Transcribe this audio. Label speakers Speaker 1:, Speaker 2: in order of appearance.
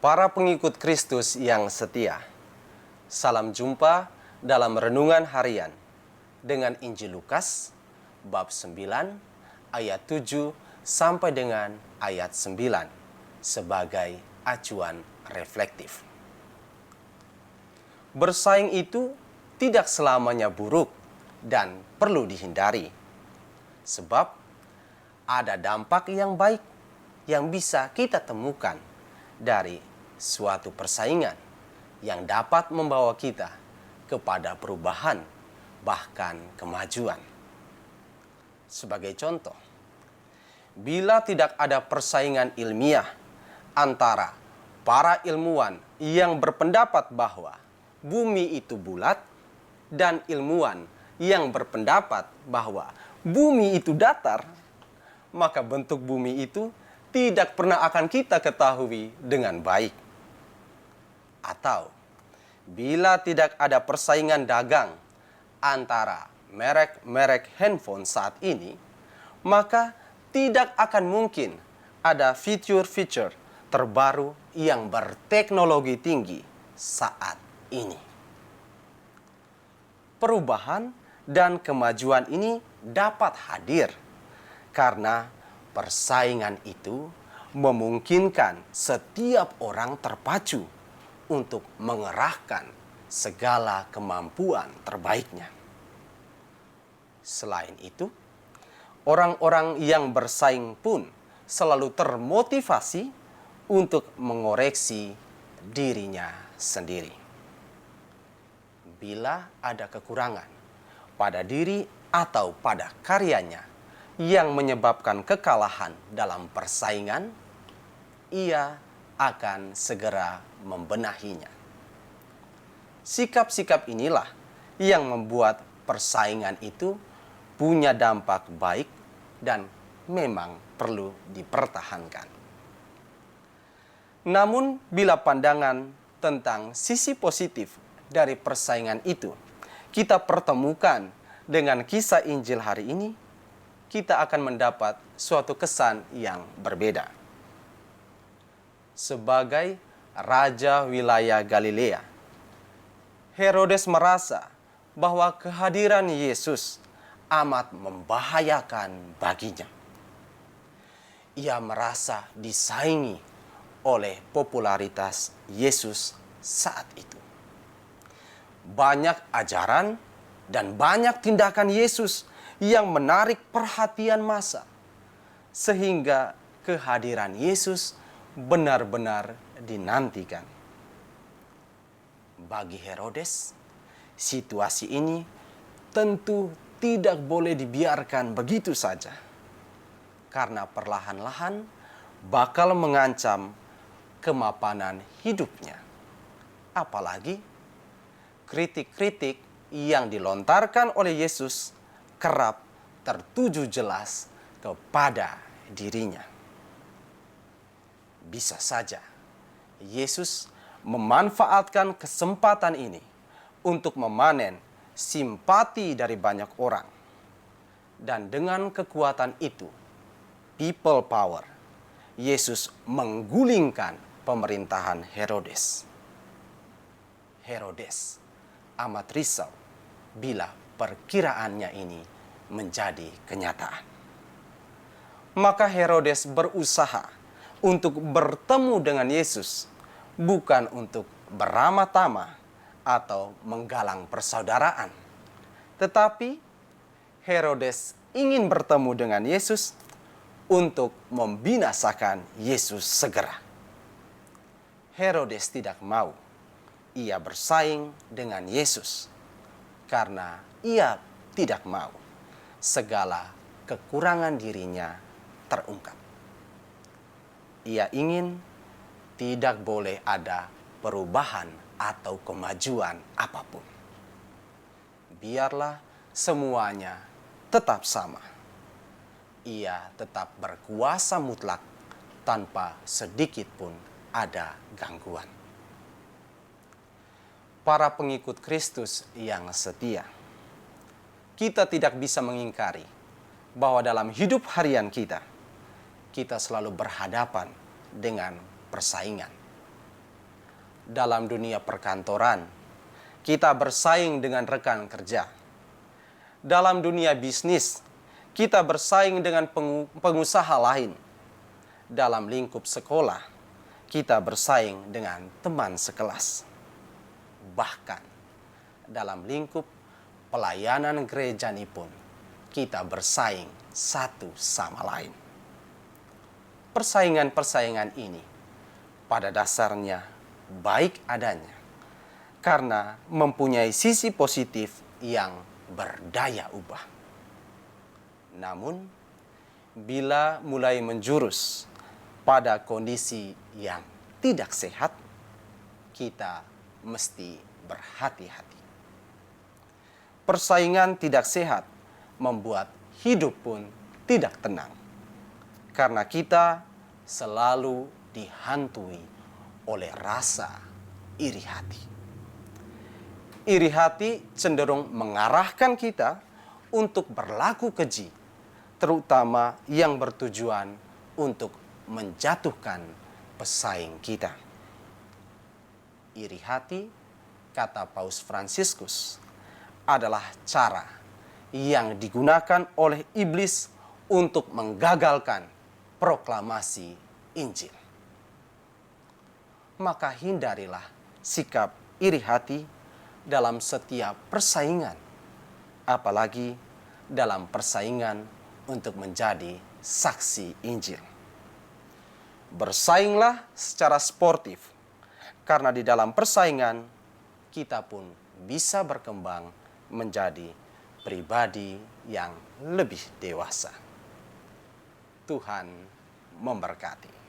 Speaker 1: Para pengikut Kristus yang setia, salam jumpa dalam renungan harian dengan Injil Lukas bab 9 ayat 7 sampai dengan ayat 9 sebagai acuan reflektif. Bersaing itu tidak selamanya buruk dan perlu dihindari, sebab ada dampak yang baik yang bisa kita temukan dari suatu persaingan yang dapat membawa kita kepada perubahan, bahkan kemajuan. Sebagai contoh, bila tidak ada persaingan ilmiah antara para ilmuwan yang berpendapat bahwa bumi itu bulat dan ilmuwan yang berpendapat bahwa bumi itu datar, maka bentuk bumi itu tidak pernah akan kita ketahui dengan baik. Atau bila tidak ada persaingan dagang antara merek-merek handphone saat ini, maka tidak akan mungkin ada fitur-fitur terbaru yang berteknologi tinggi saat ini. Perubahan dan kemajuan ini dapat hadir karena persaingan itu memungkinkan setiap orang terpacu untuk mengerahkan segala kemampuan terbaiknya. Selain itu, orang-orang yang bersaing pun selalu termotivasi untuk mengoreksi dirinya sendiri. Bila ada kekurangan pada diri atau pada karyanya yang menyebabkan kekalahan dalam persaingan, ia akan segera membenahinya. Sikap-sikap inilah yang membuat persaingan itu punya dampak baik dan memang perlu dipertahankan. Namun, bila pandangan tentang sisi positif dari persaingan itu kita pertemukan dengan kisah Injil hari ini, kita akan mendapat suatu kesan yang berbeda. Sebagai raja wilayah Galilea, Herodes merasa bahwa kehadiran Yesus amat membahayakan baginya. Ia merasa disaingi oleh popularitas Yesus saat itu. Banyak ajaran dan banyak tindakan Yesus yang menarik perhatian massa, sehingga kehadiran Yesus benar-benar dinantikan. Bagi Herodes, situasi ini tentu tidak boleh dibiarkan begitu saja, karena perlahan-lahan bakal mengancam kemapanan hidupnya. Apalagi kritik-kritik yang dilontarkan oleh Yesus kerap tertuju jelas kepada dirinya. Bisa saja Yesus memanfaatkan kesempatan ini untuk memanen simpati dari banyak orang. Dan dengan kekuatan itu, people power, Yesus menggulingkan pemerintahan Herodes. Herodes amat risau bila perkiraannya ini menjadi kenyataan. Maka Herodes berusaha untuk bertemu dengan Yesus, bukan untuk beramah-tamah atau menggalang persaudaraan, tetapi Herodes ingin bertemu dengan Yesus untuk membinasakan Yesus segera. Herodes tidak mau ia bersaing dengan Yesus karena ia tidak mau segala kekurangan dirinya terungkap. Ia ingin tidak boleh ada perubahan atau kemajuan apapun. Biarlah semuanya tetap sama. Ia tetap berkuasa mutlak tanpa sedikit pun ada gangguan. Para pengikut Kristus yang setia, kita tidak bisa mengingkari bahwa dalam hidup harian kita selalu berhadapan dengan persaingan. dalam dunia perkantoran, kita bersaing dengan rekan kerja. Dalam dunia bisnis, kita bersaing dengan pengusaha lain. Dalam lingkup sekolah, kita bersaing dengan teman sekelas. Bahkan dalam lingkup pelayanan gereja ini pun, kita bersaing satu sama lain. Persaingan-persaingan ini pada dasarnya baik adanya karena mempunyai sisi positif yang berdaya ubah. Namun, bila mulai menjurus pada kondisi yang tidak sehat, kita mesti berhati-hati. Persaingan tidak sehat membuat hidup pun tidak tenang, karena kita selalu dihantui oleh rasa iri hati. Iri hati cenderung mengarahkan kita untuk berlaku keji, terutama yang bertujuan untuk menjatuhkan pesaing kita. Iri hati, kata Paus Fransiskus, adalah cara yang digunakan oleh iblis untuk menggagalkan proklamasi Injil. Maka hindarilah sikap iri hati dalam setiap persaingan, apalagi dalam persaingan untuk menjadi saksi Injil. Bersainglah secara sportif, karena di dalam persaingan kita pun bisa berkembang menjadi pribadi yang lebih dewasa. Tuhan memberkati.